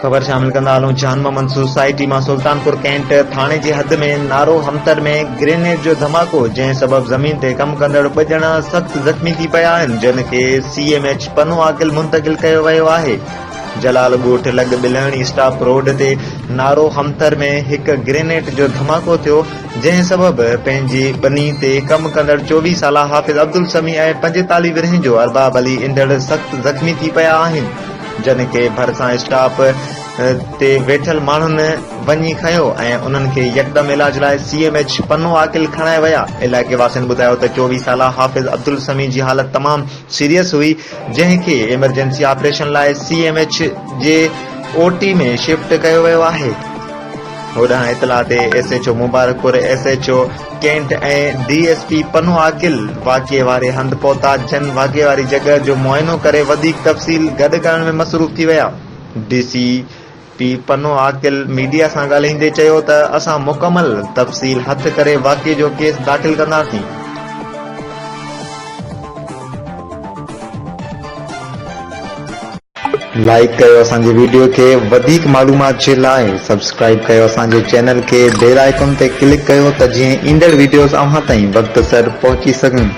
खबर शामिल कंदा हलूं। जान मोहम्मद सोसाइटी मां सुल्तानपुर कैंट थाणे जी हद में नारो हमतर में ग्रेनेड जो धमाको, जंहिं सबब ज़मीन ते कम कंदड़ 2 ॼणा सख़्त ज़ख़्मी थी पिया आहिनि, जिन खे CMH पनो आकिल मुंतकिल कयो वियो आहे। जलाल ॻोठ लॻ बिलहणी स्टाफ रोड ते नारो हमतर में हिकु ग्रेनेड जो धमाको थियो, जंहिं सबब पंहिंजी ॿनी ते कम कंदड़ 24 साला हाफ़िज़ अब्दुल समी ऐं 45 वरहि जो अरबाब अली इंदड़ सख़्त ज़ख़्मी थी पिया आहिनि, जिन खे भरिसां स्टाफ ते वेठल माण्हुनि वञी खंयो ऐं उन्हनि खे यकदम इलाज लाइ CMH पनो आकिल खणाए विया। इलाइक़े वासियुनि ॿुधायो त 24 साला हाफ़िज़ अब्दुल समी जी हालत तमामु सीरियस हुई, जंहिं खे इमरजेंसी ऑपरेशन लाइ CMH जे OT में शिफ्ट कयो वियो आहे। होॾां इतला ते SHO मुबारकपुर, SHO कैंट ऐं DSP पनो आकिल वाक़िए वारे हंधि पहुता, जन वाक़िए वारी जॻह जो मुआइनो करे वधीक तफ़सील गॾु करण में मसरूफ़ थी विया। DCP पनो आकिल मीडिया सां ॻाल्हाईंदे चयो त असां मुकमल तफ़सील हथ करे वाक़िए जो केस दाख़िल कंदासीं। लाइक कयो असांजे वीडियो खे, वधीक मालूमात जे लाइ सब्सक्राइब कयो असांजे चैनल खे, बेल आइकन ते क्लिक कयो त जीअं ईंदड़ वीडियोस अव्हां ताईं वक़्त सर पहुची सघनि।